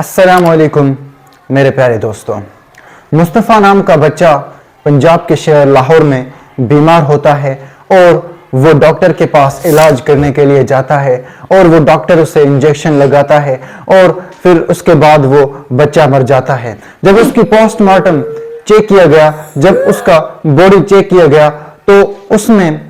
अस्सलाम वालेकुम मेरे प्यारे दोस्तों। मुस्तफ़ा नाम का बच्चा पंजाब के शहर लाहौर में बीमार होता है और वो डॉक्टर के पास इलाज करने के लिए जाता है और वो डॉक्टर उसे इंजेक्शन लगाता है और फिर उसके बाद वो बच्चा मर जाता है। जब उसकी पोस्टमार्टम चेक किया गया, जब उसका बॉडी चेक किया गया तो उसमें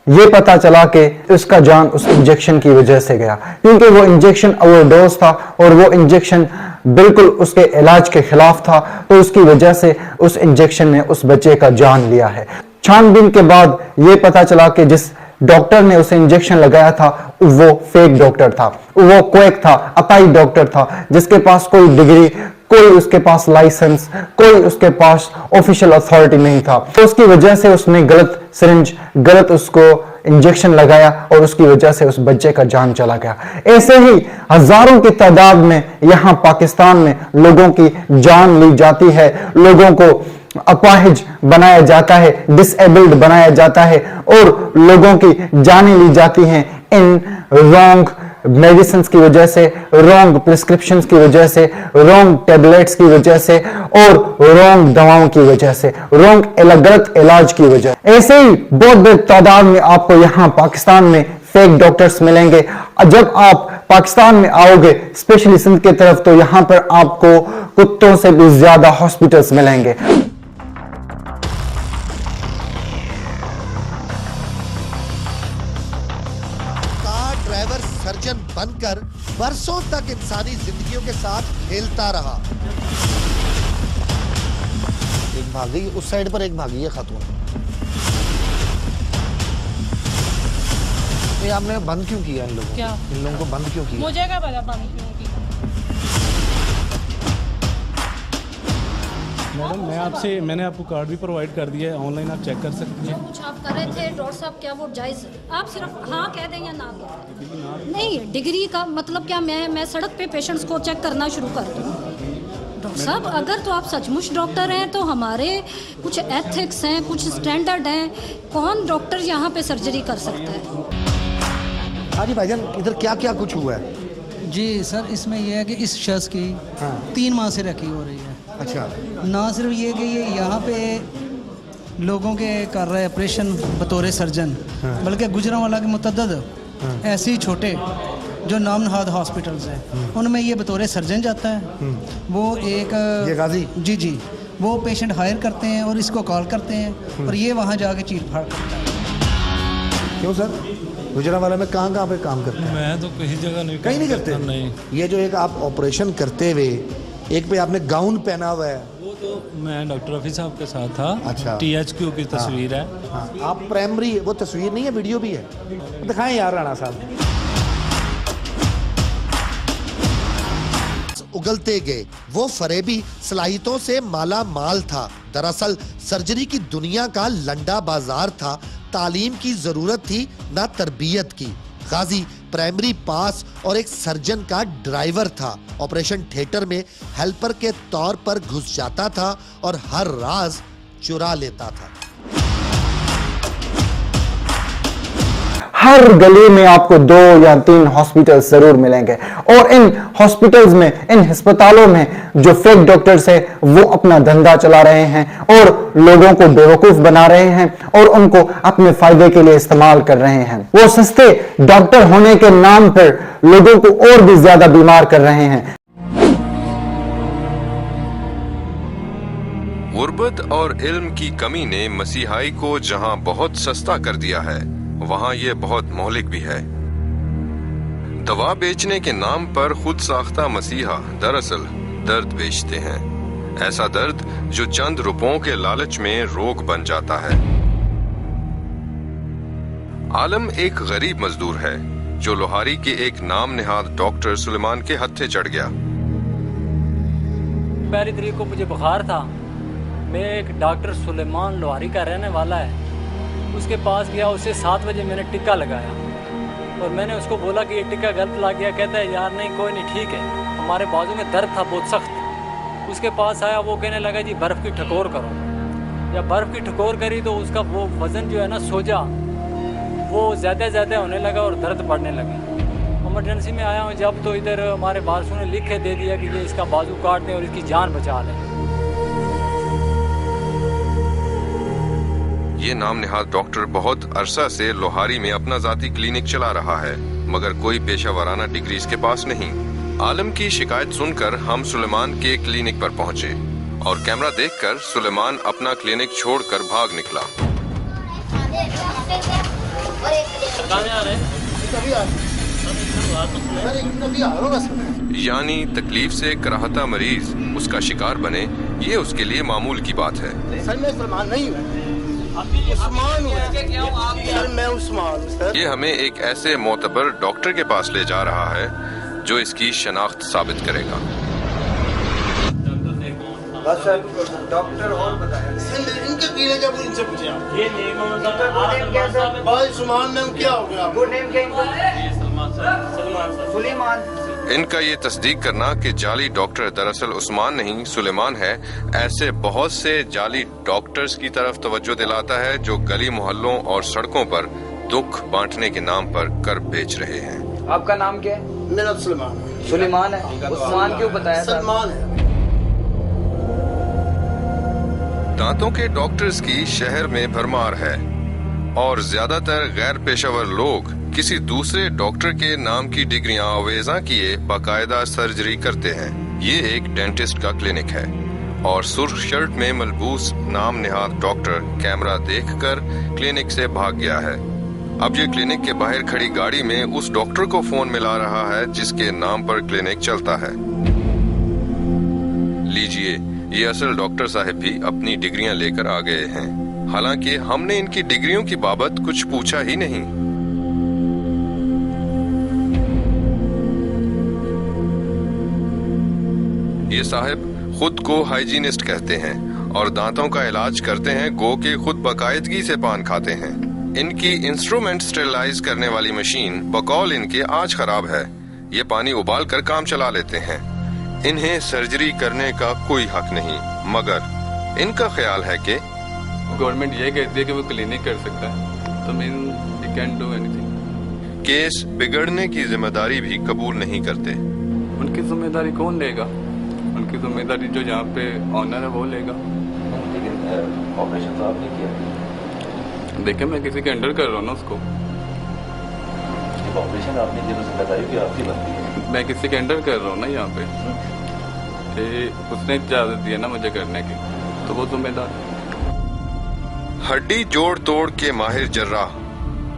ये पता चला कि उसका जान उस इंजेक्शन की वजह से गया, क्योंकि वो इंजेक्शन ओवरडोज था और वो इंजेक्शन बिल्कुल उसके इलाज के खिलाफ था, तो उसकी वजह से उस इंजेक्शन ने उस बच्चे का जान लिया है। छानबीन के बाद ये पता चला कि जिस डॉक्टर ने उसे इंजेक्शन लगाया था वो फेक डॉक्टर था, वो क्वेक था, अताई डॉक्टर था, जिसके पास कोई डिग्री, कोई उसके पास लाइसेंस, कोई उसके पास ऑफिशियल अथॉरिटी नहीं था। तो उसकी वजह से उसने गलत सिरिंज, गलत उसको इंजेक्शन लगाया और उसकी वजह से उस बच्चे का जान चला गया। ऐसे ही हजारों की तादाद में यहाँ पाकिस्तान में लोगों की जान ली जाती है, लोगों को अपाहिज बनाया जाता है, डिसेबल्ड बनाया जाता है और लोगों की जानें ली जाती हैं इन रॉन्ग मेडिसिन की वजह से, रॉन्ग प्रिस्क्रिप्शंस की वजह से, रॉन्ग टेबलेट्स की वजह से और रॉन्ग दवाओं की वजह से, रॉन्ग गलत इलाज की वजह। ऐसे ही बहुत बड़ी तादाद में आपको यहाँ पाकिस्तान में फेक डॉक्टर्स मिलेंगे। जब आप पाकिस्तान में आओगे, स्पेशली सिंध की तरफ, तो यहाँ पर आपको कुत्तों से भी ज्यादा हॉस्पिटल्स मिलेंगे। ड्राइवर सर्जन बनकर बरसों तक इंसानी जिंदगियों के साथ खेलता रहा। एक भागी उस साइड पर, एक भागी है खातून। ये आपने बंद क्यों किया इन लोगों? क्या? इन लोगों को बंद क्यों किया? मुझे क्या पता बंद क्यों किया। मैडम मैंने आपको कार्ड भी प्रोवाइड कर दिया है, ऑनलाइन आप चेक कर सकती हैं। कुछ आप कर रहे थे डॉक्टर साहब, क्या वो जायज़? आप सिर्फ हाँ कह दें या ना कह दें? नहीं, डिग्री का मतलब क्या मैं सड़क पे पेशेंट्स को चेक करना शुरू कर दूँ? डॉक्टर साहब, अगर तो आप सचमुच डॉक्टर हैं तो हमारे कुछ एथिक्स हैं, कुछ स्टैंडर्ड हैं। कौन डॉक्टर यहाँ पे सर्जरी कर सकता है? हाँ जी भाईजान, इधर क्या क्या कुछ हुआ है? जी सर, इसमें यह है कि इस शख्स की 3 माह से रखी हो रही है। अच्छा, ना सिर्फ ये कि ये यहाँ पे लोगों के कर रहे ऑपरेशन बतौर सर्जन, बल्कि गुजरांवाला के मुतअद्दिद ऐसे ही छोटे जो नाम नहाद हॉस्पिटल्स हैं उनमें ये बतौर सर्जन जाता है। वो एक ये गाजी जी वो पेशेंट हायर करते हैं और इसको कॉल करते हैं और ये वहाँ जाके चीर फाड़ करता है। क्यों सर? गुजरांवाला में कहाँ पे काम करते हैं? मैं तो कहीं जगह नहीं, कहीं नहीं करते। नहीं। ये जो एक आप ऑपरेशन करते हुए एक पे आपने गाउन पहना हुआ है, वो तो मैं डॉक्टर रफी साहब के साथ था। अच्छा। THQ की तस्वीर है। हाँ, आप प्राइमरी, वो तस्वीर नहीं है, वीडियो भी है, दिखाएं यार राणा साहब। उगलते गए वो फरेबी सलाहियतों से माला माल था। दरअसल सर्जरी की दुनिया का लंडा बाजार था। तालीम की जरूरत थी, ना तरबियत की। गाजी प्राइमरी पास और एक सर्जन का ड्राइवर था। ऑपरेशन थिएटर में हेल्पर के तौर पर घुस जाता था और हर राज चुरा लेता था। हर गली में आपको 2 या 3 हॉस्पिटल्स जरूर मिलेंगे और इन हॉस्पिटल्स में, इन अस्पतालों में जो फेक डॉक्टर्स हैं वो अपना धंधा चला रहे हैं और लोगों को बेवकूफ बना रहे हैं और उनको अपने फायदे के लिए इस्तेमाल कर रहे हैं। वो सस्ते डॉक्टर होने के नाम पर लोगों को और भी ज्यादा बीमार कर रहे हैं। गुर्बत और इल्म की कमी ने मसीहाई को जहां बहुत सस्ता कर दिया है, वहां ये बहुत मौलिक भी है। दवा बेचने के नाम पर खुद साख्ता मसीहा दरअसल दर्द बेचते हैं। ऐसा दर्द जो चंद रुपयों के लालच में रोग बन जाता है। आलम एक गरीब मजदूर है जो लोहारी के एक नाम निहाद डॉक्टर सुलेमान के हत्थे चढ़ गया। पहली तारीख को मुझे बुखार था। मैं एक डॉक्टर सुलेमान लोहारी का रहने वाला है, उसके पास गया। उसे 7 बजे मैंने टिक्का लगाया और मैंने उसको बोला कि ये टिक्का गलत लग गया। कहता है यार नहीं, कोई नहीं, ठीक है। हमारे बाजू में दर्द था बहुत सख्त। उसके पास आया, वो कहने लगा जी बर्फ़ की ठकोर करो। जब बर्फ़ की ठकोर करी तो उसका वो वज़न जो है ना, सोजा, वो ज़्यादा होने लगा और दर्द बढ़ने लगी। इमरजेंसी में आया हूँ जब, तो इधर हमारे वारसों ने लिख के दे दिया कि ये इसका बाजू काट दें और इसकी जान बचा लें। ये नाम निहाद डॉक्टर बहुत अरसा से लोहारी में अपना जाती क्लिनिक चला रहा है, मगर कोई पेशावराना डिग्री इसके पास नहीं। आलम की शिकायत सुनकर हम सुलेमान के क्लिनिक पर पहुंचे और कैमरा देखकर सुलेमान अपना क्लिनिक छोड़कर भाग निकला। यानी तकलीफ से कराहता मरीज उसका शिकार बने, ये उसके लिए मामूल की बात है। सर मैं सलमान नहीं हूँ, उस्मान हूँ सर, मैं उस्मान सर। ये हमें एक ऐसे मोतबर डॉक्टर के पास ले जा रहा है जो इसकी शनाख्त साबित करेगा। डॉक्टर और बताया इनके पीले जब इनसे पूछे आप ये भाई उस्मान नाम क्या हो गया? वो नेम क्या? सुलेमान। इनका ये तस्दीक करना कि जाली डॉक्टर दरअसल उस्मान नहीं सुलेमान है, ऐसे बहुत से जाली डॉक्टर्स की तरफ तवज्जो दिलाता है जो गली मोहल्लों और सड़कों पर दुख बांटने के नाम पर कर बेच रहे हैं। आपका नाम क्या है? मेरा सुलेमान। सुलेमान है? उस्मान क्यों बताया? सलमान है। दांतों के डॉक्टर्स की शहर में भरमार है और ज्यादातर गैर पेशावर लोग किसी दूसरे डॉक्टर के नाम की डिग्रियां अवेजा किए बाकायदा सर्जरी करते हैं। ये एक डेंटिस्ट का क्लिनिक है और सुर्ख शर्ट में मलबूस नाम निहाद डॉक्टर कैमरा देखकर क्लिनिक से भाग गया है। अब ये क्लिनिक के बाहर खड़ी गाड़ी में उस डॉक्टर को फोन मिला रहा है जिसके नाम पर क्लिनिक चलता है। लीजिए, ये असल डॉक्टर साहब भी अपनी डिग्रियां लेकर आ गए हैं, हालांकि हमने इनकी डिग्रियों की बाबत कुछ पूछा ही नहीं। ये साहब खुद को हाइजीनिस्ट कहते हैं और दांतों का इलाज करते हैं, गो के खुद बाकायदगी से पान खाते हैं। इनकी इंस्ट्रूमेंट स्टेरिलाइज करने वाली मशीन बकौल इनके आज खराब है। ये पानी उबाल कर काम चला लेते हैं। इन्हें सर्जरी करने का कोई हक नहीं, मगर इनका ख्याल है कि गवर्नमेंट ये कहती है कि वो क्लिनिक कर सकता है, तो mean you can do anything. Case बिगड़ने की जिम्मेदारी भी कबूल नहीं करते। उनकी जिम्मेदारी कौन लेगा? उनकी जिम्मेदारी जो यहाँ पे ऑनर है वो लेगा। लेकिन ऑपरेशन तो आपने किया। देखे मैं किसी के अंडर कर रहा हूँ ना उसको। ऑपरेशन आपने किया तो जिम्मेदारी भी आपकी बनती है। मैं किसी के अंडर कर रहा हूँ ना यहाँ पे, उसने इजाजत दी है ना मुझे करने की, तो वो जिम्मेदार। हड्डी जोड़ तोड़ के माहिर जर्राह,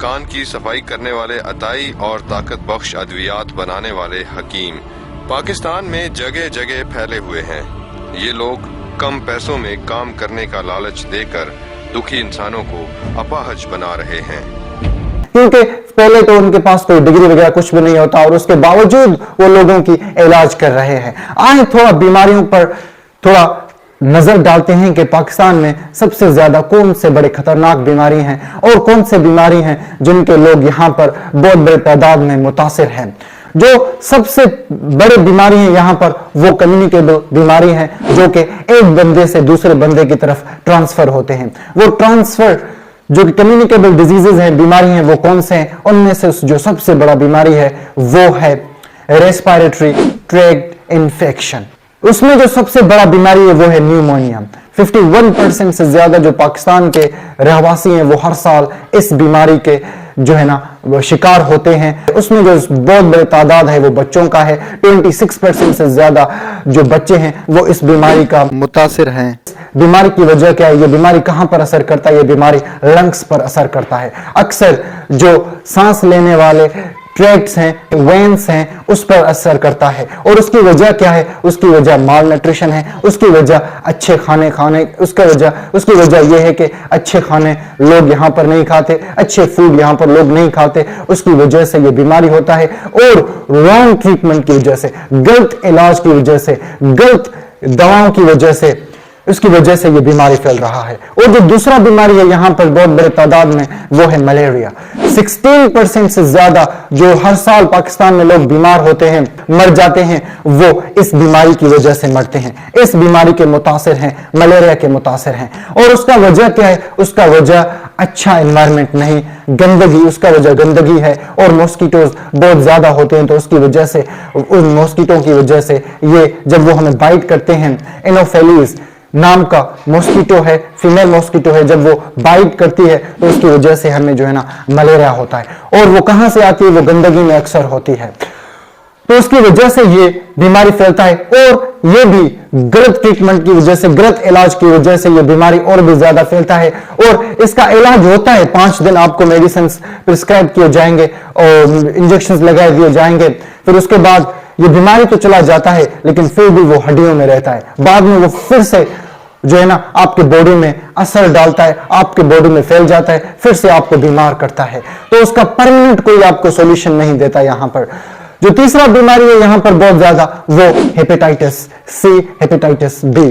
कान की सफाई करने वाले अताई और ताकत बख्श अद्वियात बनाने वाले हकीम पाकिस्तान में जगह जगह फैले हुए हैं। ये लोग कम पैसों में काम करने का लालच देकर दुखी इंसानों को अपाहज बना रहे हैं, क्योंकि पहले तो उनके पास कोई डिग्री वगैरह कुछ भी नहीं होता और उसके बावजूद वो लोगों की इलाज कर रहे हैं। आए थोड़ा बीमारियों पर थोड़ा नजर डालते हैं कि पाकिस्तान में सबसे ज्यादा कौन से बड़े खतरनाक बीमारी हैं और कौन से बीमारी हैं जिनके लोग यहाँ पर बहुत बड़े तादाद में मुतासिर हैं। जो सबसे बड़ी बीमारी है यहाँ पर वो कम्युनिकेबल बीमारी है, जो कि एक बंदे से दूसरे बंदे की तरफ ट्रांसफर होते हैं। वो ट्रांसफर जो कम्युनिकेबल डिजीजेज हैं, बीमारी हैं, वो कौन से हैं? उनमें से जो सबसे बड़ा बीमारी है वो है रेस्पिरेटरी ट्रैक्ट इन्फेक्शन। उसमें जो सबसे बड़ा बीमारी है वो है न्यूमोनिया। 51% से ज्यादा जो पाकिस्तान के रहवासी हैं वो हर साल इस बीमारी के जो है ना वो शिकार होते हैं। उसमें जो बहुत बड़ी तादाद है वो बच्चों का है। 26% से ज्यादा जो बच्चे हैं वो इस बीमारी का मुतासिर हैं। बीमारी की वजह क्या है? ये बीमारी कहां पर असर करता है? ये बीमारी लंग्स पर असर करता है। अक्सर जो सांस लेने वाले ट्रैक्ट्स हैं, वेन्स हैं, उस पर असर करता है। और उसकी वजह क्या है? उसकी वजह माल न्यूट्रिशन है, उसकी वजह अच्छे खाने खाने, उसकी वजह यह है कि अच्छे खाने लोग यहाँ पर नहीं खाते, अच्छे फूड यहाँ पर लोग नहीं खाते, उसकी वजह से ये बीमारी होता है। और रॉन्ग ट्रीटमेंट की वजह से, गलत इलाज की वजह से, गलत दवाओं की वजह से, उसकी वजह से ये बीमारी फैल रहा है। और जो दूसरा बीमारी है यहाँ पर बहुत बड़े तादाद में वो है मलेरिया। 16% से ज्यादा जो हर साल पाकिस्तान में लोग बीमार होते हैं, मर जाते हैं, वो इस बीमारी की वजह से मरते हैं, इस बीमारी के मुतासिर हैं, मलेरिया के मुतासिर हैं। और उसका वजह क्या है? उसका वजह अच्छा एनवायरनमेंट नहीं, गंदगी, उसका वजह गंदगी है और मॉस्किटोज बहुत ज़्यादा होते हैं, तो उसकी वजह से, उन मॉस्किटो की वजह से ये जब वो हमें बाइट करते हैं, एनोफेलिस नाम का मॉस्किटो है, फीमेल मॉस्किटो है, जब वो बाइट करती है तो उसकी वजह से हमें जो है ना मलेरिया होता है। और वो कहाँ से आती है? वो गंदगी में अक्सर होती है, तो उसकी वजह से ये बीमारी फैलता है। और ये भी गलत ट्रीटमेंट की वजह से, गलत इलाज की वजह से ये बीमारी और भी ज्यादा फैलता है। और इसका इलाज होता है 5 दिन आपको मेडिसिन प्रिस्क्राइब किए जाएंगे और इंजेक्शन लगाए दिए जाएंगे, फिर उसके बाद ये बीमारी तो चला जाता है लेकिन फिर भी वो हड्डियों में रहता है, बाद में वो फिर से जो है ना आपके बॉडी में असर डालता है, आपके बॉडी में फैल जाता है, फिर से आपको बीमार करता है। तो उसका परमानेंट कोई आपको सॉल्यूशन नहीं देता। यहाँ पर जो तीसरा बीमारी है यहाँ पर बहुत ज्यादा, वो हेपेटाइटिस सी, हेपेटाइटिस बी।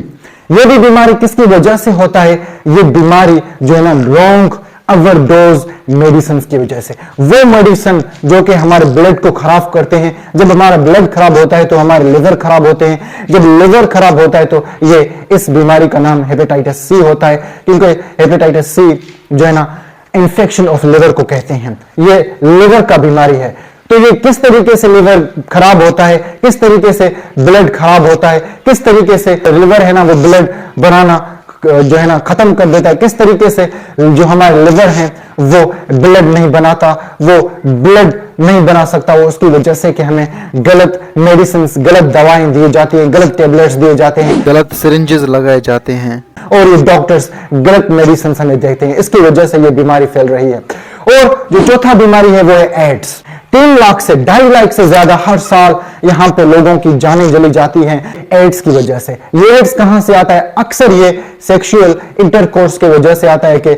ये भी बीमारी किसकी वजह से होता है? ये बीमारी जो है ना रॉन्ग ओवरडोज मेडिसिन की वजह से। वो मेडिसिन जो कि हमारे ब्लड को खराब करते हैं, जब हमारा ब्लड खराब होता है तो हमारे लिवर खराब होते हैं, जब लिवर खराब होता है तो ये इस बीमारी का नाम हेपेटाइटिस सी होता है, क्योंकि हेपेटाइटिस सी जो है ना इंफेक्शन ऑफ लिवर को कहते हैं, ये लिवर का बीमारी है। तो ये किस तरीके से लिवर खराब होता है, किस तरीके से ब्लड खराब होता है, किस तरीके से लिवर है ना वो ब्लड बनाना जो है ना खत्म कर देता है, किस तरीके से जो हमारे लिवर है वो ब्लड नहीं बनाता, वो ब्लड नहीं बना सकता, वो उसकी वजह से कि हमें गलत मेडिसिन, गलत दवाएं दी जाती हैं, गलत टेबलेट्स दिए जाते हैं, गलत सिरिंजेस लगाए जाते हैं और ये डॉक्टर्स गलत मेडिसिन हमें देते हैं। इसकी वजह से ये बीमारी फैल रही है। और जो चौथा बीमारी है वो है एड्स। 3 लाख से 2.5 लाख से ज्यादा हर साल यहाँ पे लोगों की जानें जली जाती हैं एड्स की वजह से। ये एड्स कहाँ से आता है? अक्सर ये सेक्सुअल इंटरकोर्स की वजह से आता है कि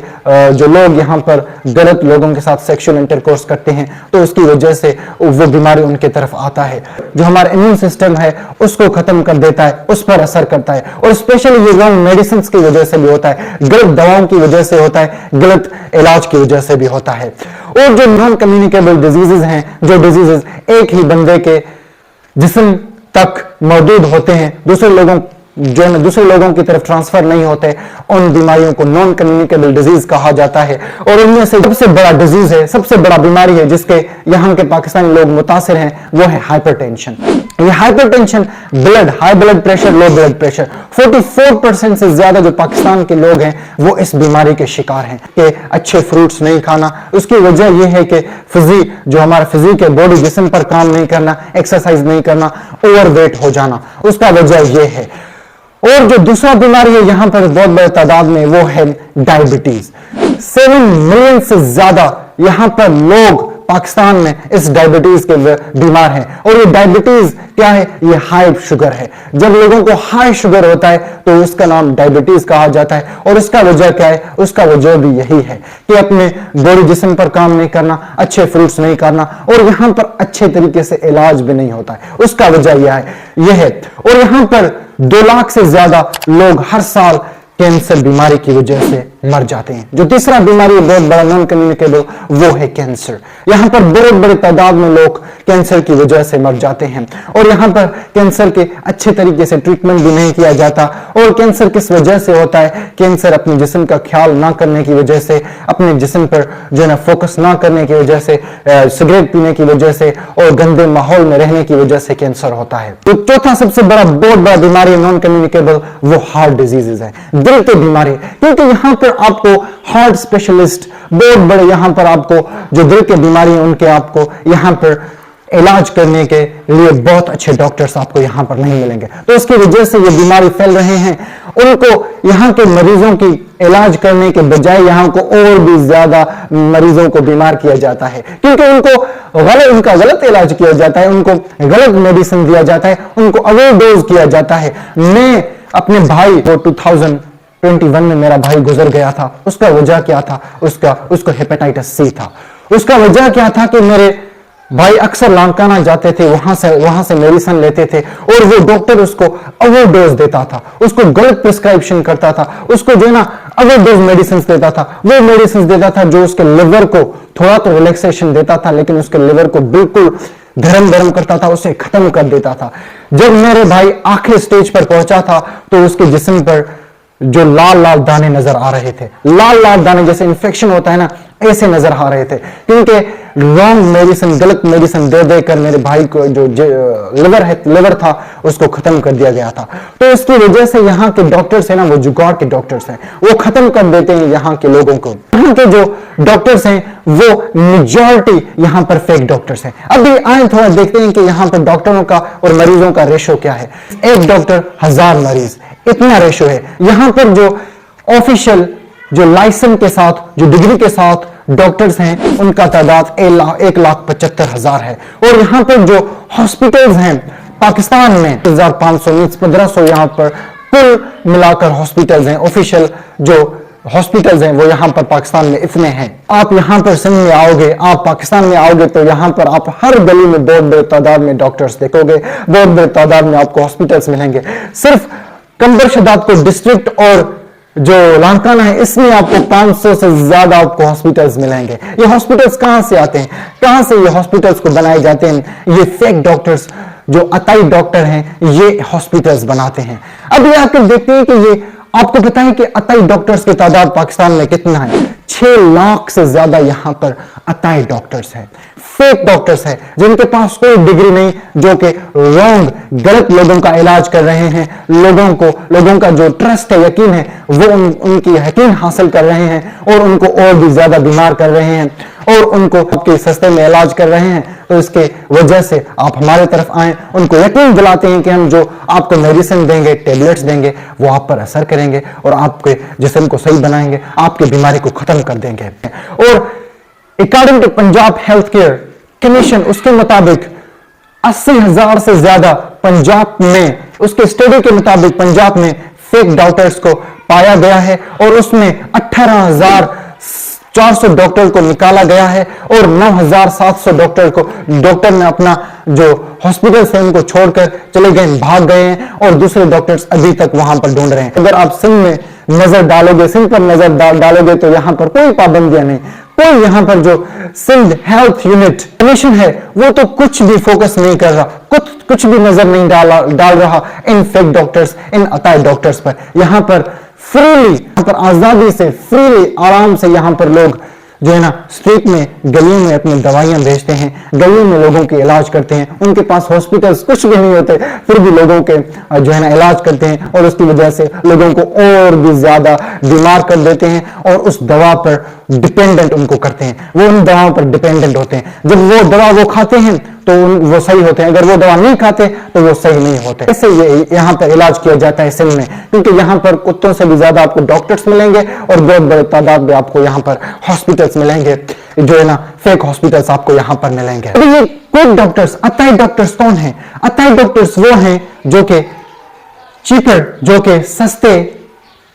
जो लोग यहाँ पर गलत लोगों के साथ सेक्सुअल इंटरकोर्स करते हैं तो उसकी वजह से वो बीमारी उनके तरफ आता है। जो हमारा इम्यून सिस्टम है उसको खत्म कर देता है, उस पर असर करता है। और स्पेशली ये रॉन्ग मेडिसिन की वजह से भी होता है, गलत दवाओं की वजह से होता है, गलत इलाज की वजह से भी होता है। और जो नॉन कम्युनिकेबल डिजीजेज हैं, जो डिजीजेज एक ही बंदे के जिस्म तक मौजूद होते हैं, दूसरे लोगों जो है ना दूसरे लोगों की तरफ ट्रांसफर नहीं होते, उन बीमारियों को नॉन कम्युनिकेबल डिजीज कहा जाता है। और उनमें से सबसे बड़ा डिजीज है, सबसे बड़ा बीमारी है जिसके यहाँ के पाकिस्तानी लोग मुतासिर हैं, वो है हाइपरटेंशन। ये hypertension, high blood pressure, low blood pressure, 44% से ज्यादा जो पाकिस्तान के लोग हैं वो इस बीमारी के शिकार हैं। कि अच्छे फ्रूट्स नहीं खाना, उसकी वजह यह है कि जो हमारा फिजिक है, बॉडी जिस्म पर काम नहीं करना, एक्सरसाइज नहीं करना, ओवरवेट हो जाना, उसका वजह यह है। और जो दूसरा बीमारी है यहाँ पर बहुत बड़े तादाद में, वो है डायबिटीज। 7 मिलियन से ज्यादा यहाँ पर लोग पाकिस्तान में इस डायबिटीज के बीमार हैं। और ये डायबिटीज क्या है? ये हाई शुगर है। जब लोगों को हाई शुगर होता है तो उसका नाम डायबिटीज कहा जाता है। और उसका वजह क्या है? उसका वजह भी यही है कि अपने बॉडी जिस्म पर काम नहीं करना, अच्छे फ्रूट्स नहीं करना, और यहाँ पर अच्छे तरीके से इलाज भी नहीं होता है। उसका वजह यह है। और यहाँ पर 2 लाख से ज्यादा लोग हर साल कैंसर बीमारी की वजह से मर जाते हैं। जो तीसरा बीमारी बहुत बड़ा नॉन कम्युनिकेबल, वो है कैंसर। यहाँ पर बहुत बड़े तादाद में लोग कैंसर की वजह से मर जाते हैं। और यहाँ पर कैंसर के अच्छे तरीके से ट्रीटमेंट भी नहीं किया जाता। और कैंसर किस वजह से होता है? कैंसर अपने जिस्म का ख्याल ना करने की वजह से, अपने जिस्म पर जो है ना फोकस ना करने की वजह से, सिगरेट पीने की वजह से और गंदे माहौल में रहने की वजह से कैंसर होता है। तो चौथा सबसे बड़ा बहुत बड़ा बीमारी नॉन कम्युनिकेबल, वो हार्ट डिजीजेज है, दिल की बीमारी। क्योंकि यहाँ पर आपको हार्ट स्पेशलिस्ट बहुत बड़े, यहाँ पर आपको जो दिल की बीमारी है उनके आपको यहाँ पर इलाज करने के लिए बहुत अच्छे डॉक्टर्स आपको यहाँ पर नहीं मिलेंगे। तो इसकी वजह से ये बीमारी फैल रहे हैं। उनको यहाँ के मरीजों की इलाज करने के बजाय यहाँ को और भी ज्यादा मरीजों को बीमार किया जाता है, क्योंकि उनका गलत इलाज किया जाता है, उनको गलत मेडिसिन दिया जाता है, उनको ओवरडोज किया जाता है। मैं अपने भाई को 2021 में मेरा भाई गुजर गया था। उसका वजह क्या था? उसको हेपेटाइटिस सी था। उसका वजह क्या था कि मेरे भाई अक्सर लांकाना जाते थे, वहां से मेडिसिन लेते थे और वो डॉक्टर उसको ओवरडोज देता था, उसको गलत प्रिस्क्रिप्शन करता था, उसको जो है ना ओवरडोज मेडिसिन देता था। वो मेडिसिन देता था जो उसके लिवर को थोड़ा तो रिलैक्सेशन देता था, लेकिन उसके लिवर को बिल्कुल धर्म करता था, उसे खत्म कर देता था। जब मेरे भाई आखिरी स्टेज पर पहुंचा था तो उसके जिस्म पर जो लाल लाल दाने नजर आ रहे थे, लाल लाल दाने जैसे इन्फेक्शन होता है ना, ऐसे नजर आ रहे थे, क्योंकि रॉन्ग मेडिसिन, गलत मेडिसिन दे देकर मेरे भाई को जो लिवर था उसको खत्म कर दिया गया था। तो इसकी वजह से यहाँ के डॉक्टर्स है ना, वो जुगाड़ के डॉक्टर्स हैं, वो खत्म कर देते हैं यहाँ के लोगों को। यहाँ के जो डॉक्टर्स हैं वो मेजॉरिटी यहाँ पर फेक डॉक्टर्स हैं। अभी आए थोड़ा देखते हैं कि यहाँ पर डॉक्टरों का और मरीजों का रेशो क्या है। एक डॉक्टर 1000 मरीज, इतना रेशो है। यहाँ पर जो ऑफिशियल, जो लाइसेंस के साथ, जो डिग्री के साथ डॉक्टर्स हैं, उनका तादाद 1,75,000 है। और यहाँ पर जो हॉस्पिटल्स हैं पाकिस्तान में 1500 यहाँ पर कुल मिलाकर हॉस्पिटल्स हैं, ऑफिशियल जो हॉस्पिटल्स हैं वो यहाँ पर पाकिस्तान में इतने हैं। आप यहाँ पर सिंध में आओगे, आप पाकिस्तान में आओगे तो यहाँ पर आप हर गली में बहुत बड़े तादाद में डॉक्टर्स देखोगे, बहुत बड़े तादाद में आपको हॉस्पिटल्स मिलेंगे। सिर्फ कंबर शदादपुर डिस्ट्रिक्ट और जो लांकाना है इसमें आपको 500 से ज्यादा आपको हॉस्पिटल्स मिलेंगे। ये हॉस्पिटल्स कहां से आते हैं, कहां से ये हॉस्पिटल्स को बनाए जाते हैं? ये फेक डॉक्टर्स, जो अताई डॉक्टर हैं, ये हॉस्पिटल्स बनाते हैं। अब ये आकर देखते हैं कि ये आपको पता है कि अताई डॉक्टर्स की तादाद पाकिस्तान में कितना है? 6 लाख से ज्यादा यहां पर अताई डॉक्टर्स हैं, फेक डॉक्टर्स हैं, जिनके पास कोई डिग्री नहीं, जो कि रॉन्ग, गलत लोगों का इलाज कर रहे हैं। लोगों का जो ट्रस्ट है, यकीन है, वो उनकी यकीन हासिल कर रहे हैं और उनको और भी ज्यादा बीमार कर रहे हैं और उनको आपके सस्ते में इलाज कर रहे हैं। तो इसके वजह से आप हमारे तरफ आए, उनको यकीन दिलाते हैं कि हम जो आपको मेडिसिन देंगे, टेबलेट्स देंगे, वो आप पर असर करेंगे और आपके जिस्म को सही बनाएंगे, आपकी बीमारी को खत्म कर देंगे। और according to Punjab health care commission, उसके मुताबिक 80,000 से ज्यादा पंजाब में, उसके स्टडी के मुताबिक पंजाब में फेक डॉक्टर्स को पाया गया है और उसमें 18,400 डॉक्टर को निकाला गया है और 9,700 डॉक्टर ने अपना जो हॉस्पिटल से उनको छोड़कर चले गए, भाग गए हैं और दूसरे डॉक्टर्स अभी तक वहां पर ढूंढ रहे हैं। अगर आप सिंध में नजर डालोगे, सिंध पर नजर डालोगे तो यहां पर कोई पाबंदियां नहीं, कोई यहां पर जो सिंध हेल्थ यूनिट कमीशन है वो तो कुछ भी फोकस नहीं कर रहा, कुछ भी नजर नहीं डाल रहा इन फेक डॉक्टर्स, इन अताई डॉक्टर्स पर। यहां पर फ्रीली, यहां पर आजादी से, फ्रीली, आराम से यहां पर लोग जो है ना स्ट्रीट में, गलियों में अपनी दवाइयां बेचते हैं, गलियों में लोगों के इलाज करते हैं। उनके पास हॉस्पिटल्स कुछ भी नहीं होते, फिर भी लोगों के जो है ना इलाज करते हैं और उसकी वजह से लोगों को और भी ज्यादा बीमार कर देते हैं और उस दवा पर डिपेंडेंट उनको करते हैं। वो उन दवाओं पर डिपेंडेंट होते हैं। जब वो दवा वो खाते हैं तो वो सही होते हैं, अगर वो दवा नहीं खाते तो वो सही नहीं होते। ऐसे ये यहाँ पर इलाज किया जाता है सिंध में, क्योंकि यहाँ पर कुत्तों से भी ज्यादा आपको डॉक्टर्स मिलेंगे और बहुत बड़े तादाद में आपको यहाँ पर हॉस्पिटल्स मिलेंगे, जो है ना फेक हॉस्पिटल्स आपको यहाँ पर मिलेंगे। तो ये फेक डॉक्टर्स, अताई डॉक्टर्स कौन है? अताई डॉक्टर्स वो हैं जो कि चीपर, जो कि सस्ते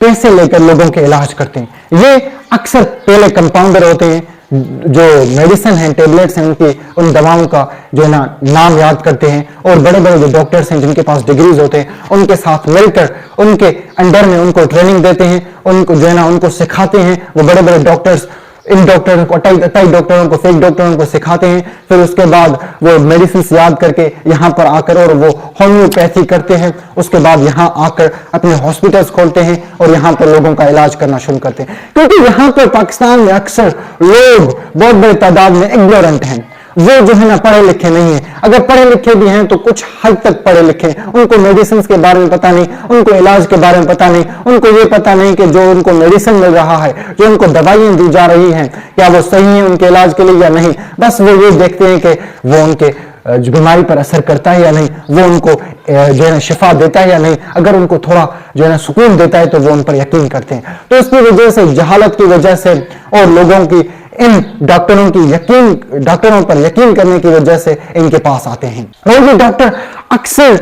पैसे लेकर लोगों के इलाज करते हैं। ये अक्सर पहले कंपाउंडर होते हैं, जो मेडिसिन है, टेबलेट्स हैं, उनकी उन दवाओं का जो है ना नाम याद करते हैं और बड़े बड़े जो डॉक्टर्स हैं जिनके पास डिग्रीज होते हैं उनके साथ मिलकर उनके अंडर में उनको ट्रेनिंग देते हैं, उनको जो है ना उनको सिखाते हैं। वो बड़े बड़े डॉक्टर्स इन डॉक्टरों को, अताई डॉक्टरों को, फेक डॉक्टरों को सिखाते हैं। फिर उसके बाद वो मेडिसिन याद करके यहाँ पर आकर और वो होम्योपैथी करते हैं। उसके बाद यहाँ आकर अपने हॉस्पिटल्स खोलते हैं और यहाँ पर लोगों का इलाज करना शुरू करते हैं, क्योंकि यहाँ पर पाकिस्तान में अक्सर लोग बहुत बड़े तादाद में इग्नोरेंट हैं। वो जो है ना पढ़े लिखे नहीं है, अगर पढ़े लिखे भी हैं तो कुछ हद तक पढ़े लिखे हैं। उनको मेडिसिन के बारे में पता नहीं, उनको इलाज के बारे में पता नहीं, उनको ये पता नहीं कि जो उनको मेडिसिन मिल रहा है, जो उनको दवाइयां दी जा रही हैं, क्या वो सही है उनके इलाज के लिए या नहीं। बस वो ये देखते हैं कि वो उनके बीमारी पर असर करता है या नहीं, वो उनको जो है ना शिफा देता है या नहीं। अगर उनको थोड़ा जो है ना सुकून देता है तो वो उन पर यकीन करते हैं। तो इसकी वजह से, जहालत की वजह से और लोगों की इन डॉक्टरों पर यकीन करने की वजह से इनके पास आते हैं। और ये डॉक्टर अक्सर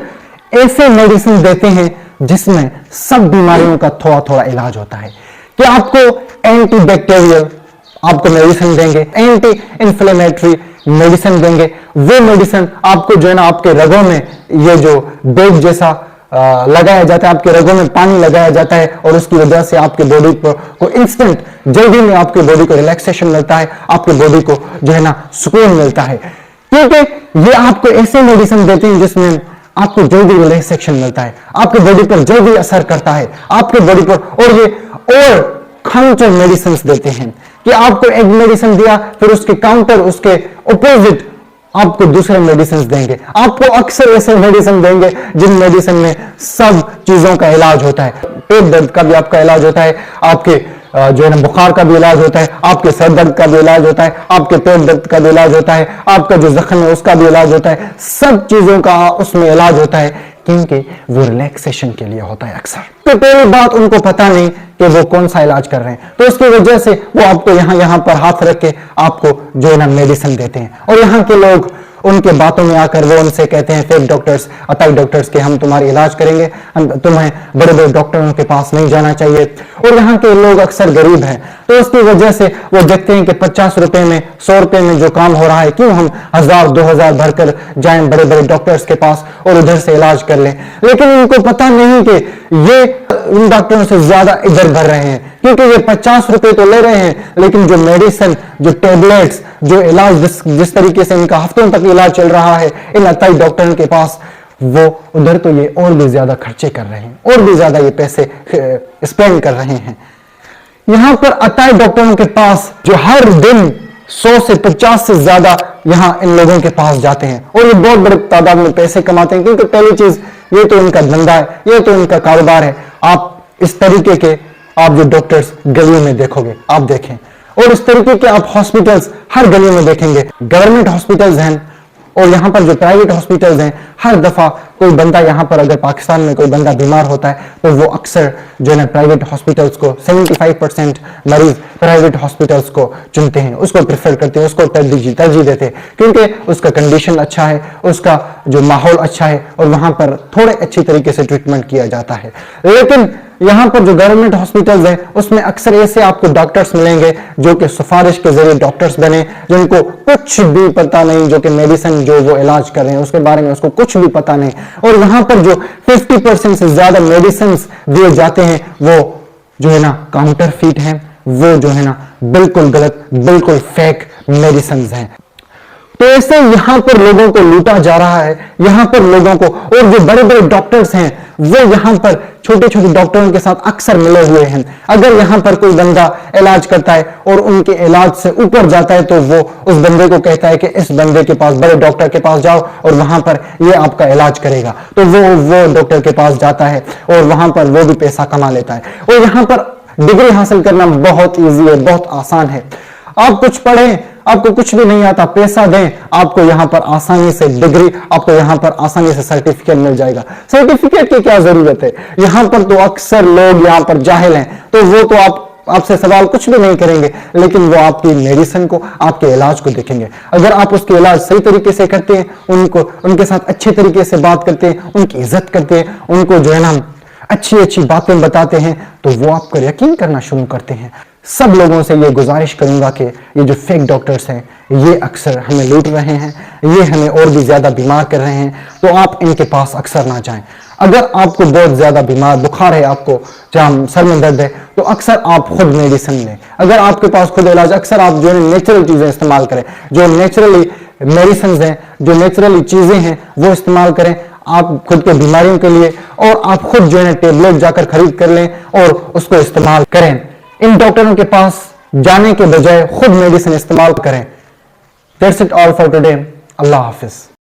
ऐसे मेडिसिन देते हैं जिसमें सब बीमारियों का थोड़ा थोड़ा इलाज होता है। कि आपको एंटी बैक्टीरियल आपको मेडिसिन देंगे, एंटी इन्फ्लेमेटरी मेडिसिन देंगे। वो मेडिसिन आपको जो है ना आपके रगों में ये जो बेग जैसा लगाया जाता है, आपके रगों में पानी लगाया जाता है और उसकी वजह से आपके बॉडी को इंस्टेंट, जल्दी में आपके बॉडी को रिलैक्सेशन मिलता है, आपके बॉडी को जो है ना सुकून मिलता है। क्योंकि ये आपको ऐसे मेडिसिन देते हैं जिसमें आपको जल्दी रिलैक्सेशन मिलता है, आपकी बॉडी पर जल्दी असर करता है, आपकी बॉडी पर, और ये और काउंटर मेडिसिन देते हैं कि आपको एक मेडिसिन दिया, फिर उसके काउंटर, उसके अपोजिट आपको दूसरे मेडिसिन देंगे। आपको अक्सर ऐसे मेडिसिन देंगे जिन मेडिसिन में सब चीजों का इलाज होता है। पेट दर्द का भी आपका इलाज होता है, आपके जो है ना बुखार का भी इलाज होता है, आपके सर दर्द का भी इलाज होता है, आपके पेट दर्द का भी इलाज होता है, आपका जो जख्म है उसका भी इलाज होता है, सब चीजों का उसमें इलाज होता है, क्योंकि वो रिलैक्सेशन के लिए होता है अक्सर। तो पहली बात, उनको पता नहीं कि वो कौन सा इलाज कर रहे हैं, तो उसकी वजह से वो आपको यहाँ पर हाथ रख के आपको जो है ना मेडिसिन देते हैं। और यहाँ के लोग उनके बातों में आकर वो उनसे कहते हैं, फेक डॉक्टर्स, अताई डॉक्टर्स, के हम तुम्हारी इलाज करेंगे, तुम्हें बड़े बड़े डॉक्टरों के पास नहीं जाना चाहिए। और यहाँ के लोग अक्सर गरीब हैं, तो उसकी वजह से वो देखते हैं कि 50 रुपए में, 100 रुपए में जो काम हो रहा है, क्यों हम 1000 2000 भरकर जाएं बड़े बड़े डॉक्टर्स के पास और उधर से इलाज कर लें। लेकिन उनको पता नहीं कि ये उन डॉक्टरों से ज्यादा इधर भर रहे हैं, क्योंकि ये 50 रुपए तो ले रहे हैं, लेकिन जो मेडिसिन, जो टेबलेट्स, जो इलाज जिस तरीके से इनका हफ्तों तक इलाज चल रहा है इन अताई डॉक्टरों के पास, वो उधर तो ये और भी ज्यादा खर्चे कर रहे हैं, और भी ज्यादा ये पैसे स्पेंड कर रहे हैं। यहां पर अताई डॉक्टरों के पास जो हर दिन 100 से 50 से ज्यादा यहां इन लोगों के पास जाते हैं, और ये बहुत बड़े तादाद में पैसे कमाते हैं, क्योंकि पहली चीज ये तो इनका धंधा है, ये तो इनका कारोबार है। आप इस तरीके के आप जो डॉक्टर्स गलियों में देखोगे, आप देखें, और इस तरीके के आप हॉस्पिटल्स हर गली में देखेंगे। गवर्नमेंट हॉस्पिटल्स हैं, और यहाँ पर जो प्राइवेट हॉस्पिटल्स हैं, हर दफा कोई बंदा यहाँ पर अगर पाकिस्तान में कोई बंदा बीमार होता है तो वो अक्सर जो है ना प्राइवेट हॉस्पिटल्स को, 75% मरीज प्राइवेट हॉस्पिटल्स को चुनते हैं, उसको प्रेफर करते हैं, उसको तरजीह देते हैं, क्योंकि उसका कंडीशन अच्छा है, उसका जो माहौल अच्छा है, और वहां पर थोड़े अच्छी तरीके से ट्रीटमेंट किया जाता है। लेकिन यहां पर जो गवर्नमेंट हॉस्पिटल्स हैं, उसमें अक्सर ऐसे आपको डॉक्टर्स मिलेंगे जो कि सिफारिश के जरिए डॉक्टर्स बने, जिनको कुछ भी पता नहीं, जो कि मेडिसिन जो वो इलाज कर रहे हैं उसके बारे में उसको कुछ भी पता नहीं। और यहां पर जो 50% से ज्यादा मेडिसिन दिए जाते हैं, वो जो है ना काउंटर फीट हैं, वो जो है ना बिल्कुल गलत, बिल्कुल फेक मेडिसिन हैं। तो ऐसे यहां पर लोगों को लूटा जा रहा है, यहां पर लोगों को, और जो बड़े बड़े डॉक्टर्स हैं वो यहां पर छोटे छोटे डॉक्टरों के साथ अक्सर मिले हुए हैं। अगर यहां पर कोई बंदा इलाज करता है और उनके इलाज से ऊपर जाता है, तो वो उस बंदे को कहता है कि इस बंदे के पास, बड़े डॉक्टर के पास जाओ और वहां पर ये आपका इलाज करेगा। तो वो डॉक्टर के पास जाता है और वहां पर वो भी पैसा कमा लेता है। और यहां पर डिग्री हासिल करना बहुत ईजी है, बहुत आसान है। आप कुछ पढ़ें, आपको कुछ भी नहीं आता, पैसा दें, आपको यहां पर आसानी से डिग्री, आपको यहां पर आसानी से सर्टिफिकेट मिल जाएगा। सर्टिफिकेट की क्या जरूरत है? यहां पर तो अक्सर लोग यहां पर जाहिल हैं, तो वो तो आपसे सवाल कुछ भी नहीं करेंगे, लेकिन वो आपकी मेडिसिन को, आपके इलाज को देखेंगे। अगर आप उसके इलाज सही तरीके से करते हैं, उनके साथ अच्छे तरीके से बात करते हैं, उनकी इज्जत करते हैं, उनको जो है ना अच्छी अच्छी बातें बताते हैं, तो वो आप पर यकीन करना शुरू करते हैं। सब लोगों से ये गुजारिश करूंगा कि ये जो फेक डॉक्टर्स हैं, ये अक्सर हमें लूट रहे हैं, ये हमें और भी ज्यादा बीमार कर रहे हैं, तो आप इनके पास अक्सर ना जाएं। अगर आपको बहुत ज्यादा बीमार, बुखार है, आपको जहां सर में दर्द है, तो अक्सर आप खुद मेडिसिन लें। अगर आपके पास खुद इलाज, अक्सर आप जो है नेचुरल चीजें इस्तेमाल करें, जो नेचुरली मेडिसिन हैं, जो नेचुरली चीजें हैं, वो इस्तेमाल करें आप खुद के बीमारियों के लिए, और आप खुद जो है टेबलेट जाकर खरीद कर लें और उसको इस्तेमाल करें। इन डॉक्टरों के पास जाने के बजाय खुद मेडिसिन इस्तेमाल करें। That's it all for today. Allah Hafiz.